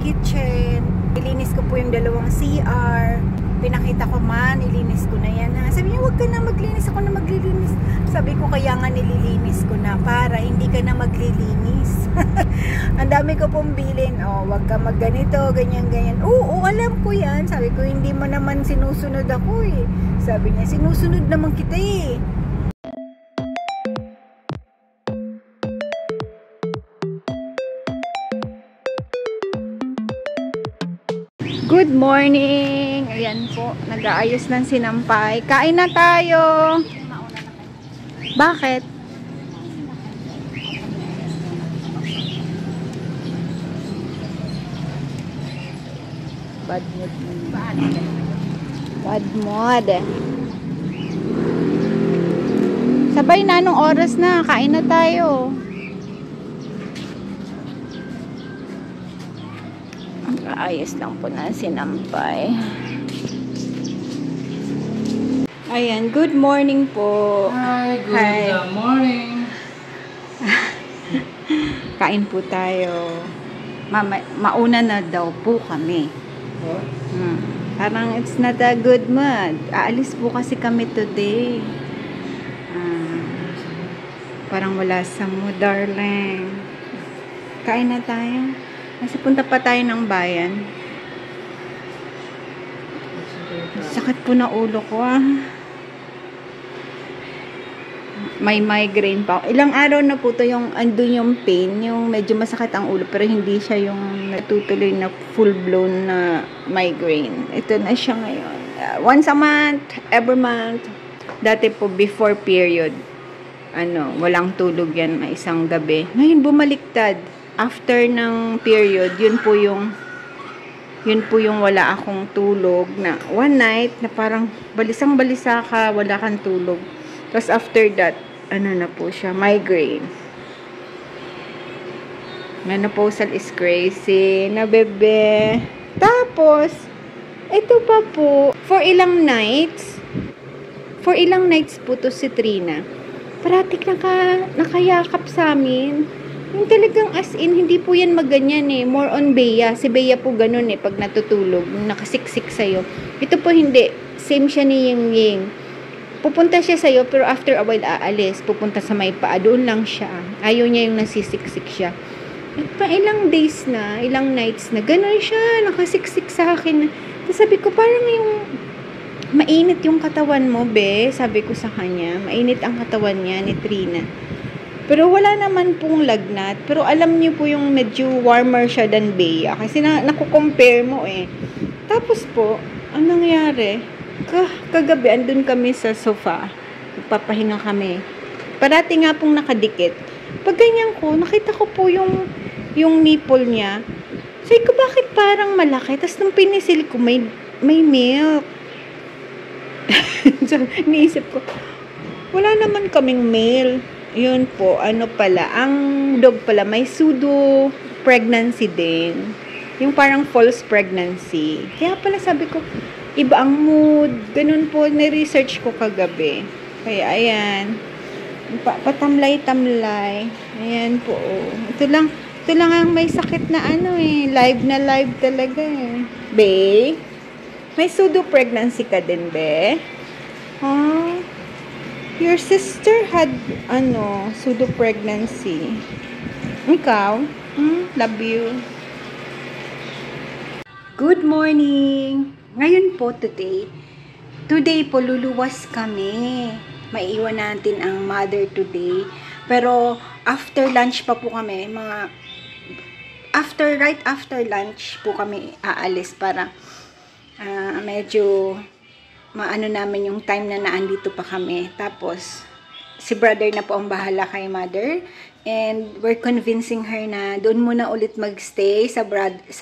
kitchen. Ilinis ko po yung dalawang CR. Pinakita ko man, ilinis ko na yan. Sabi niya, huwag ka na maglinis, ako na maglilinis. Sabi ko, kaya nga nililinis ko na para hindi ka na maglilinis. Ang dami ko pong bilin. Oh, huwag ka magganito, ganyan. Oo, alam ko yan. Sabi ko, hindi mo naman sinusunod ako eh. Sabi niya, sinusunod naman kita eh. Good morning! Ayan po, nag-aayos ng sinampay. Kain na tayo! Bakit? Bad mood. Bad mood. Sabay na, anong oras na? Kain na tayo. Ayos lang po na sinampay. Ayan, good morning po. Hi, good morning. Kain po tayo. Mauna na daw po kami. Parang it's not a good mood. Aalis po kasi kami today. Parang wala sa mood, darling. Kain na tayo. Kasi punta pa tayo ng bayan. Sakit po na ulo ko May migraine pa. Ilang araw na po to yung andun yung pain, yung medyo masakit ang ulo pero hindi siya yung natutuloy na full blown na migraine. Ito na siya ngayon. Once a month, every month. Dati po before period, walang tulog yan na isang gabi. Ngayon bumaliktad. After ng period, yun po yung wala akong tulog na one night na parang balisang-balisa ka, wala kang tulog. Tapos after that, na po siya, migraine. Menopausal is crazy na bebe. Tapos, ito pa po, for ilang nights po to si Trina. Parating nakayakap sa amin. Yung talagang as in, hindi po yan maganyan eh. More on Bea. Si Bea po ganun eh, pag natutulog, nakasiksik sa'yo. Ito po hindi. Same siya ni Ying Ying. Pupunta siya sa'yo, pero after a while aalis. Pupunta sa may paa. Doon lang siya. Ayaw niya yung nasisiksik siya. At pa ilang days na, ilang nights na, ganun siya, nakasiksik sa akin. Tapos sabi ko, parang yung mainit yung katawan mo, be. Sabi ko sa kanya, mainit ang katawan niya ni Trina. Pero wala naman pong lagnat. Pero alam niyo po yung medyo warmer siya than Bea. Kasi nakukompare mo eh. Tapos po, ang nangyari, kagabi andun kami sa sofa. Nagpapahinga kami. Parati nga pong nakadikit. Pag ganyan ko, nakita ko po yung nipple niya. Sabi ko, bakit parang malaki? Tapos nung pinisil ko, may milk. So, niisip ko, wala naman kaming male. Yun po, ang dog pala, may pseudo pregnancy din. Yung parang false pregnancy. Kaya pala sabi ko, iba ang mood. Ganun po, ni-research ko kagabi. Kaya ayan, patamlay-tamlay. Ayan po. Ito lang ang may sakit na live na live talaga eh. Be, may pseudo pregnancy ka din, be? Your sister had, pseudo pregnancy. Ikaw? Love you. Good morning! Ngayon po, today po, luluwas kami. Maiiwan natin ang mother today. Pero, after lunch pa po kami, right after lunch po kami aalis para medyo maano namin yung time na naandito pa kami. Tapos, si brother na po ang bahala kay mother. And we're convincing her na doon muna ulit magstay sa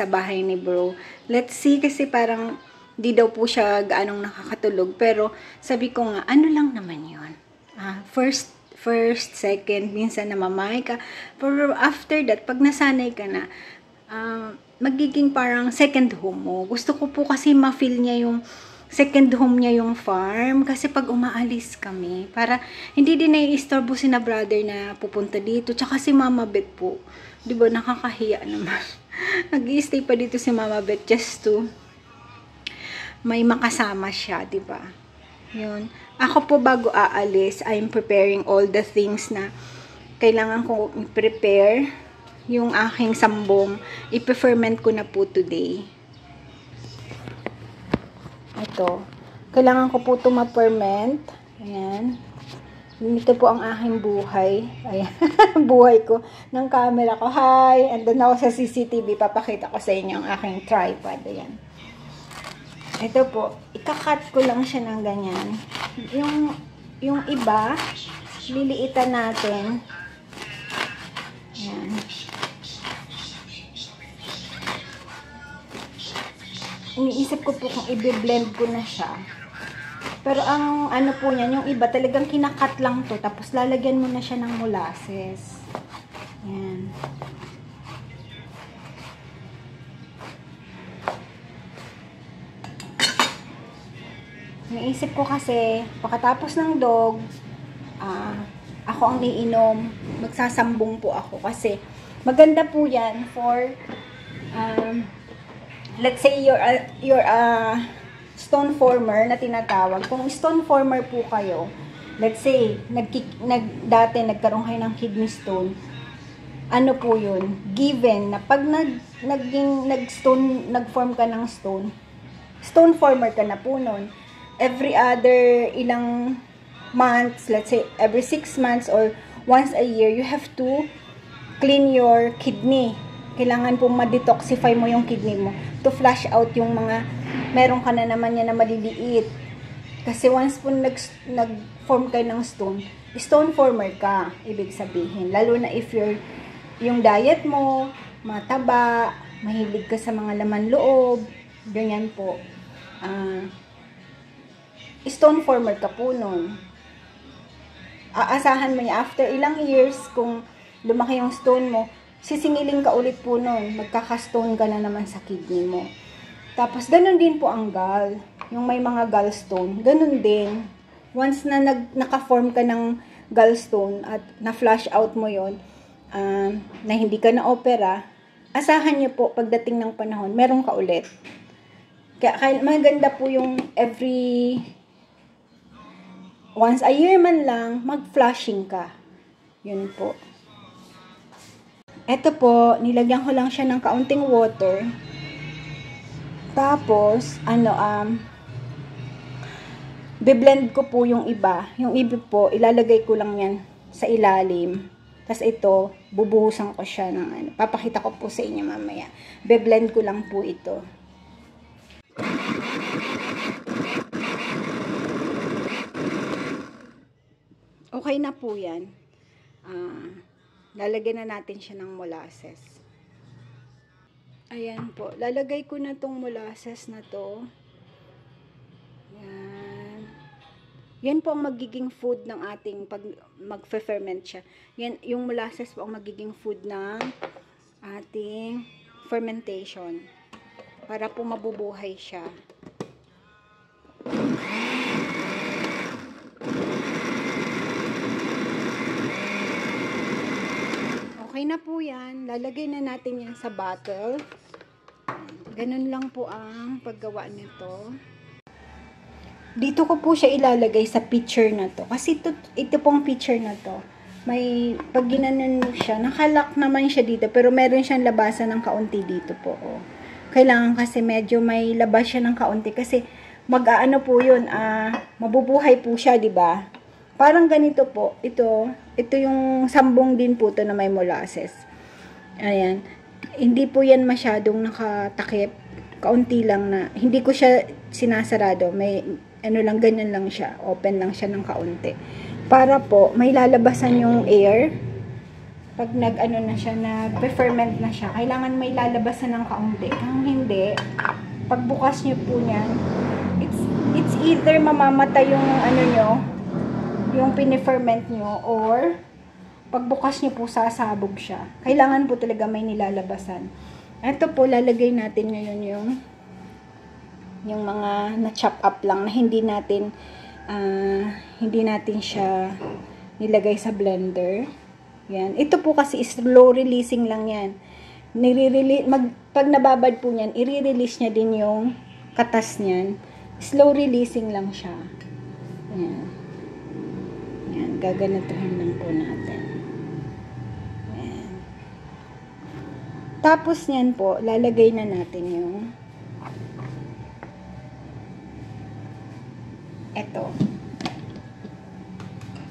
bahay ni bro. Let's see, kasi parang di daw po siya gaanong nakakatulog. Pero sabi ko nga, ano lang naman yun. First, second, minsan namamay ka. Pero after that, pag nasanay ka na, magiging parang second home mo. Gusto ko po kasi ma-feel niya yung second home niya yung farm. Kasi pag umaalis kami, para hindi din naiistorbo si na brother na pupunta dito. Tsaka si Mama Beth po. Diba, nakakahiya naman. Nag-i-stay pa dito si Mama Beth just to may makasama siya, di ba? Yun. Ako po bago aalis, I'm preparing all the things na kailangan ko i-prepare. Yung aking sambong, i-ferment ko na po today. Ito. Kailangan ko po ito ma-ferment. Ayan. Ito po ang aking buhay. Ayan. Buhay ko ng camera ko. Hi! Andun ako sa CCTV. Papakita ko sa inyo ang aking tripod. Ayan. Ito po. Ikakat ko lang siya ng ganyan. Yung iba, liliitan natin. Ayan. Iniisip ko po kung i-blend ko na siya. Pero ang ano po niyan, yung iba talagang kinakat lang to. Tapos lalagyan mo na siya ng molasses. Ayan. Iniisip ko kasi, pagkatapos ng dog, ako ang iinom. Magsasambong po ako. Kasi maganda po yan for let's say you're a stone former na tinatawag. Kung stone former po kayo, let's say, dati nagkaroon kayo ng kidney stone, ano po yun? Given na pag nag-form ka ng stone former ka na po nun. Every other ilang months, let's say every 6 months or once a year, you have to clean your kidney. Kailangan po ma-detoxify mo yung kidney mo to flush out yung mga meron ka na naman yan na maliliit. Kasi once po nag-form kayo ng stone former ka, ibig sabihin. Lalo na if yung diet mo, mataba, mahilig ka sa mga laman loob, ganyan po. Stone former ka po nun. Aasahan mo niya, after ilang years, kung lumaki yung stone mo, sisingilin ka ulit po nun. Magkaka-stone ka na naman sa kidney mo. Tapos, ganun din po ang gall. Yung may mga gallstone, ganun din. Once na naka-form ka ng gallstone at na-flush out mo yon, na hindi ka na-opera, asahan niyo po, pagdating ng panahon, meron ka ulit. Kaya maganda po yung once a year man lang, mag-flushing ka. Yun po. Ito po, nilagyan ko lang siya ng kaunting water. Tapos, biblend ko po yung iba. Yung iba po, ilalagay ko lang yan sa ilalim. Tapos ito, bubuhusan ko siya ng papakita ko po sa inyo mamaya. Biblend ko lang po ito. Okay na po yan. Lalagyan na natin siya ng molasses. Ayan po. Lalagay ko na tong molasses na to. Yan. Yan po ang magiging food ng ating pag mag-ferment siya. Yan, yung molasses po ang magiging food ng ating fermentation. Para po mabubuhay siya. Okay na po yan. Lalagay na natin yan sa bottle. Ganun lang po ang paggawa nito. Dito ko po siya ilalagay sa pitcher na to. Kasi ito pong pitcher na to, may pag ginanon mo siya, nakalock naman siya dito. Pero meron siyang labasan ng kaunti dito po. Oh. Kailangan kasi medyo may labas siya ng kaunti. Kasi mag-aano po yun, mabubuhay po siya, di ba? Parang ganito po. Ito yung sambong din po to na may molasses. Ayan. Hindi po yan masyadong nakatakip. Kaunti lang na. Hindi ko siya sinasarado. May lang, ganyan lang siya. Open lang siya ng kaunti. Para po, may lalabasan yung air. Pag na siya, nag-ferment na siya, kailangan may lalabasan ng kaunti. Kung hindi, pagbukas nyo po niyan, it's either mamamatay yung yung piniferment nyo, or pagbukas nyo po sasabog siya. Kailangan po talaga may nilalabasan. Ito po, lalagay natin ngayon yung mga na-chop up lang na hindi natin siya nilagay sa blender. Yan. Ito po kasi is slow releasing lang yan. pag nababad po niyan, i-release niya din yung katas niyan. Slow releasing lang siya. Ayan. Ayan, gaganatuhin lang po natin. Ayan. Tapos niyan po, lalagay na natin yung eto.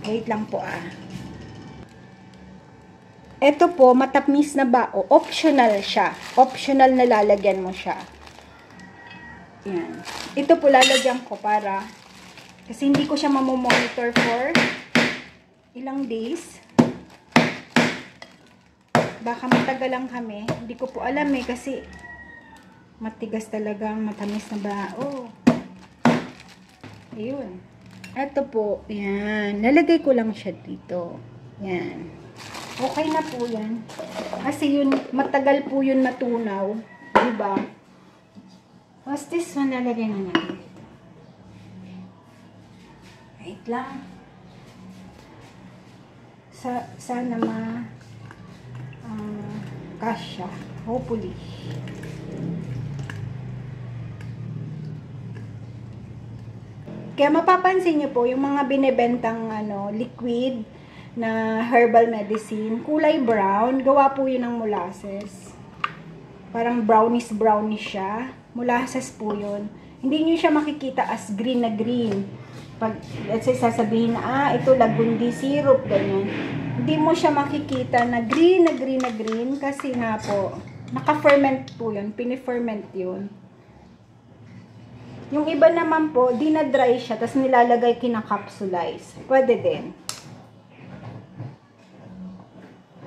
Wait lang po Ito po, matamis na bao. Optional siya. Optional na lalagyan mo siya. Yan. Ito po lalagyan ko para, kasi hindi ko siya mamomonitor for ilang days. Baka matagal lang kami. Hindi ko po alam kasi matigas talagang matamis na bao. Ayun. Ito po, yan. Lalagay ko lang siya dito. Yan. Okay na po yan. Kasi yun, matagal po yun matunaw. Diba? What's this one? Lalagay na natin. Wait lang. Sana kasya. Hopefully. Kaya mapapansin nyo po, yung mga binebentang liquid na herbal medicine, kulay brown, gawa po yun ng molasses. Parang brownish siya. Molasses po yun. Hindi nyo siya makikita as green na green. Pag, let's say, sasabihin na, ito lagundi syrup, ganyan. Hindi mo siya makikita na green kasi nga po, naka-ferment po yun, piniferment yun. Yung iba naman po, dinadry siya, tapos nilalagay kinakapsulize. Pwede din.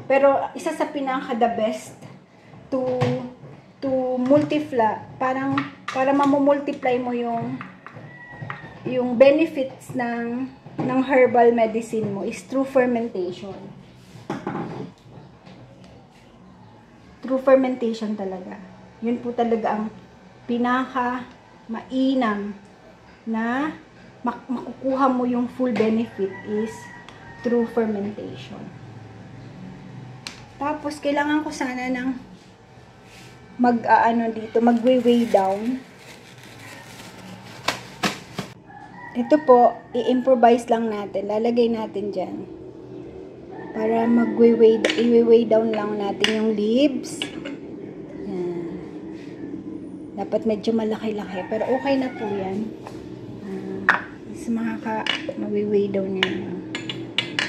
Pero isa sa pinaka-the best to multiply, para mamumultiply mo yung benefits ng herbal medicine mo is through fermentation. Through fermentation talaga. Yun po talaga ang pinaka-mainam na makukuha mo yung full benefit is through fermentation. Tapos, kailangan ko sana ng mag-weigh down. Ito po, i-improvise lang natin. Lalagay natin dyan. Para i-weigh down lang natin yung leaves. Yan. Dapat medyo malaki-laki. Pero okay na po yan. Mag-weigh down yan.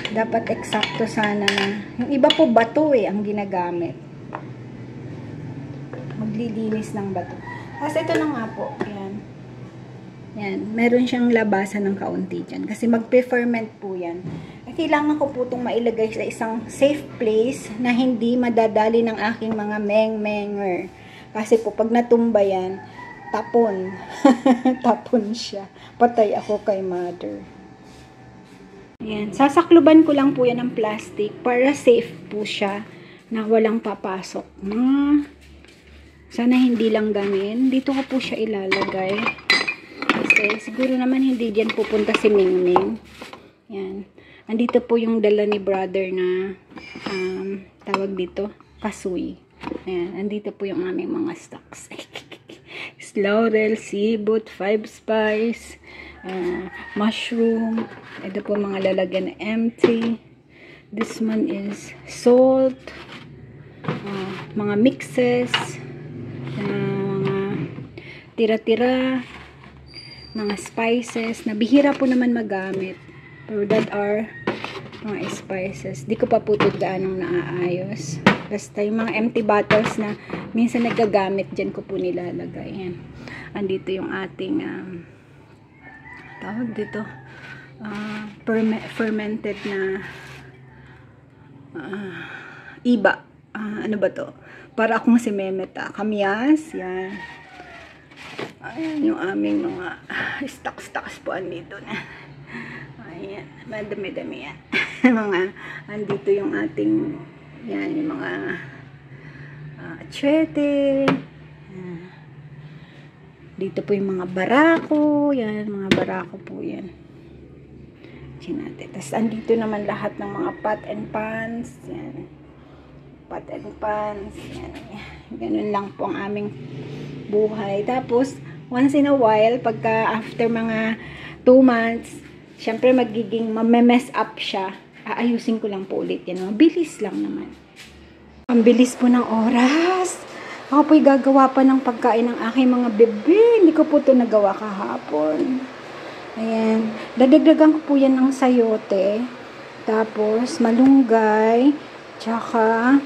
Dapat eksakto sana na. Yung iba po bato ang ginagamit. Maglilinis ng bato. Kasi ito na nga po. Yan. Yan. Meron siyang labasan ng kaunti dyan. Kasi mag-ferment po yan. Kailangan ko po itong mailagay sa isang safe place na hindi madadali ng aking mga meng-menger. Kasi po pag natumba yan, tapon. Tapon siya. Patay ako kay mother. Ayan. Sasakluban ko lang po yan ng plastic para safe po siya na walang papasok. Sana hindi lang ganin. Dito ko po siya ilalagay. Kasi siguro naman hindi dyan pupunta si Mingming. Ayan. Andito po yung dala ni brother na tawag dito, kasuy. Ayan. Andito po yung aming mga stocks. Laurel, sibot, 5 spice, mushroom. Ito po mga lalagyan na empty. This one is salt, mga mixes, mga tira-tira, mga spices na bihira po naman magamit. Pero that are mga spices. Di ko pa po ito gaanong naaayos. Basta yung mga empty bottles na minsan nagagamit, dyan ko po nilalagay. Yan. Andito yung ating tawag dito fermented na iba. Ano ba to? Para akong si Memeta. Kamyas. Yan. Ayan yung aming mga stocks po andito na. Ayan. Madami-dami yan. Mga andito yung ating yan yung mga achete. Dito po yung mga barako. Yan, mga barako po yan. Natin. Tapos andito naman lahat ng mga pot and pans. Yan. pot and pans. Yan. Ganun lang po ang aming buhay. Tapos, once in a while, pagka after mga 2 months, syempre magiging mess up siya. Aayusin ko lang po ulit yan. Mabilis lang naman. Ang bilis po ng oras. Ako po'y gagawa pa ng pagkain ng aking mga bebe. Hindi ko po ito nagawa kahapon. Ayan. Dadagdagan ko po yan ng sayote. Tapos, malunggay. Tsaka,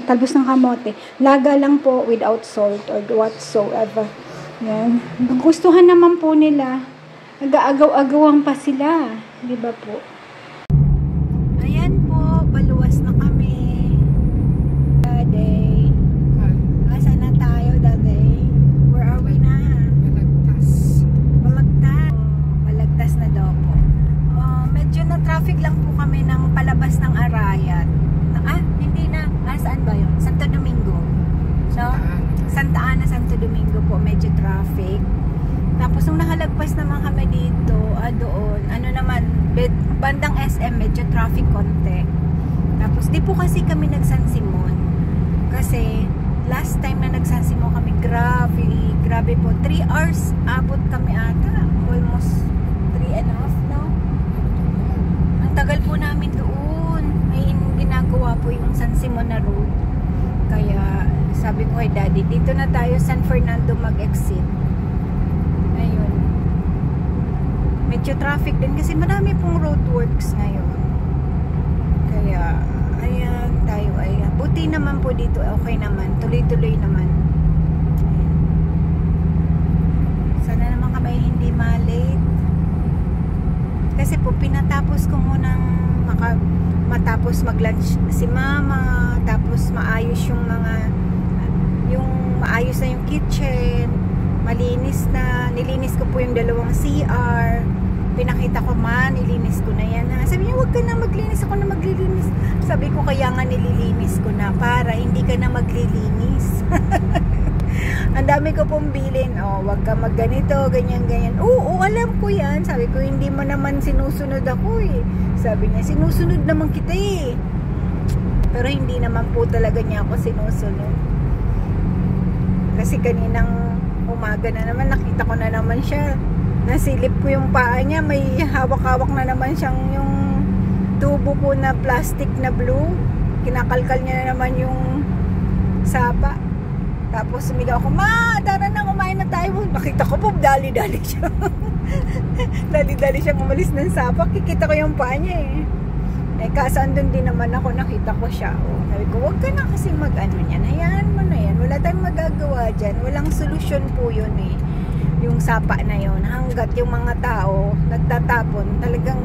talbos ng kamote. Laga lang po without salt or whatsoever. Ayan. Gustuhan naman po nila. Nag-aagaw-agawang pa sila. Di ba po? Ayan po. Baluwas na kami. Daday. Asa na tayo, Daday? Where are we na? Balagtas. Balagtas na daw po. Medyo na traffic lang po kami ng palabas ng Arayat. Hindi na. Saan ba yun? Santo Domingo. So, Santa Ana, Santo Domingo po. Medyo traffic. Tapos, nung nakalagpas naman kami dito, doon, bandang SM, medyo traffic konti. Tapos, di po kasi kami nag-San Simon. Kasi, last time na nag-San Simon kami, grabe po. 3 hours, abot kami ata. Almost 3 and a half, no? Ang tagal po namin doon. May ginagawa po yung San Simon na road. Kaya, sabi ko kay Daddy, dito na tayo San Fernando mag-exit. Ayun. Medyo traffic din kasi marami pong roadworks ngayon. Kaya, ayan, tayo ay buti naman po dito, okay naman. Tuloy-tuloy naman. Sana naman kami hindi malate. Kasi po, pinatapos ko munang matapos mag-lunch si Mama. Tapos maayos yung maayos na yung kitchen. Malinis na. Nilinis ko po yung 2 CR. Pinakita ko, nilinis ko na yan. Sabi niya, huwag ka na maglinis. Ako na maglilinis. Sabi ko, kaya nga nililinis ko na para hindi ka na maglilinis. Ang dami ko pong bilin. Huwag ka magganito, ganyan. Oo, alam ko yan. Sabi ko, hindi mo naman sinusunod ako eh. Sabi niya, sinusunod naman kita eh. Pero hindi naman po talaga niya ako sinusunod. Kasi kaninang umaga na naman, nakita ko na naman siya. Nasilip ko yung paa niya, may hawak-hawak na naman siyang yung tubo po na plastic na blue. Kinakalkal niya na naman yung sapa. Tapos sumigaw ako, Ma, tara na, kumain na tayo. Nakita ko po, dali-dali siya. Dali-dali siya umalis ng sapa. Kikita ko yung paa niya eh. Kaso andun din naman ako, nakita ko siya. Sabi ko, huwag ka na kasi mag-ano niyan. Hayaan mo na yan. Wala tayong magagawa dyan. Walang solusyon po yun eh. Yung sapa na yun. Hanggat yung mga tao nagtatapon, talagang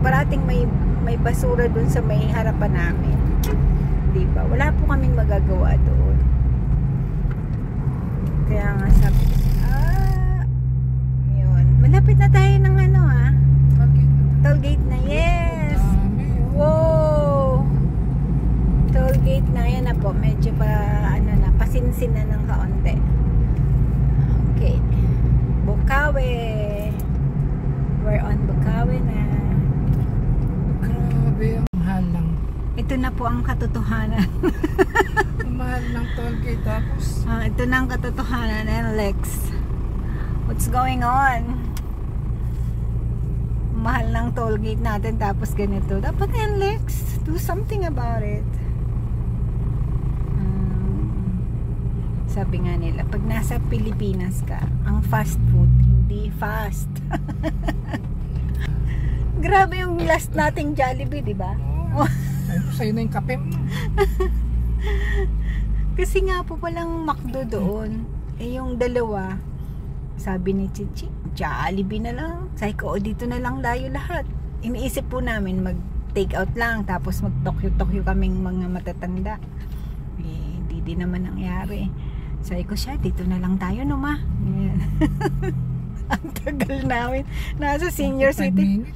parating may basura dun sa may harapan namin. Diba? Wala po kaming magagawa doon. Kaya nga sabi, yun. Malapit na tayo ng tollgate na, yes. Wow. Tollgate na, yan na po. Medyo pasinsin na ng kaunti. Okay. Bukawi. We're on Bukawi na. Grabe, ang mahal lang. Ito na po ang katotohanan. Mahal ng tollgate tapos. Ito na ang katotohanan, Lex. What's going on? Mahal ng tollgate natin tapos ganito. Dapat Lex, do something about it. Sabi nga nila, pag nasa Pilipinas ka, ang fast food, hindi fast. Grabe yung last nating Jollibee, di ba? Sa'yo na yung kape mo. Kasi nga po palang McDo doon. Yung 2, sabi ni Chichi, Jollibee na lang. Sabi ko, dito na lang layo lahat. Iniisip po namin mag-take out lang, tapos mag-tokyo-tokyo kaming mga matatanda. Hindi din naman nangyari. Sabi ko siya, dito na lang tayo, no ma? Ang tagal namin. Nasa senior city.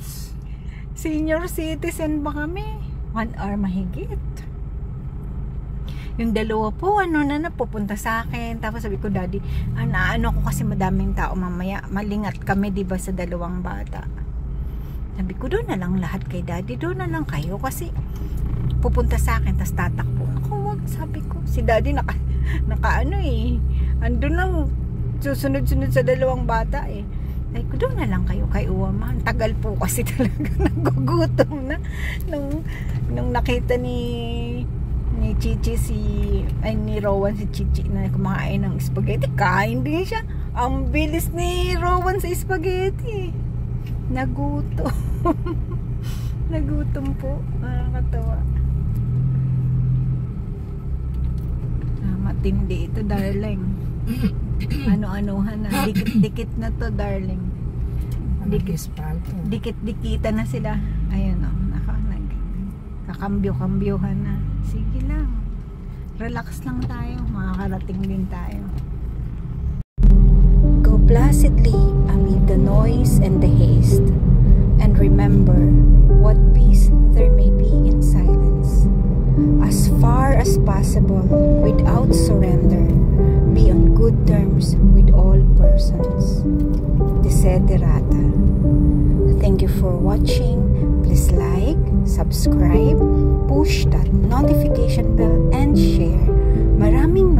Senior citizen ba kami? 1 hour mahigit. Yung 2 po, pupunta sa akin. Tapos sabi ko, Daddy, ano ko kasi madaming tao mamaya. Malingat kami, diba, sa 2 bata. Sabi ko, doon na lang lahat kay Daddy. Doon na lang kayo kasi pupunta sa akin, tapos tatakbo. Ako, Sabi ko, si daddy naka ano eh. Andun lang, susunod-sunod sa dalawang bata eh. Ay ko, doon na lang kayo kay Uwama. Ang tagal po kasi talaga nagugutom na. Nung nakita ni Chichi ni Rowan si Chichi na kumain ng spaghetti, kain din siya. Ang bilis ni Rowan sa spaghetti. Nagutom. Nagutom po. Nakakatawa. Matindi ito, darling. Ano-anuhan na. Dikit-dikit na to, darling. Dikit-dikita na sila. Ayun o. Kakambyo-kambyuhan na. Sige lang. Relax lang tayo. Makakarating din tayo. Go placidly amid the noise and the haste. And remember what peace there may be in silence. As far as possible, without surrender, be on good terms with all persons. Desiderata. Thank you for watching. Please like, subscribe, push that notification bell, and share. Maraming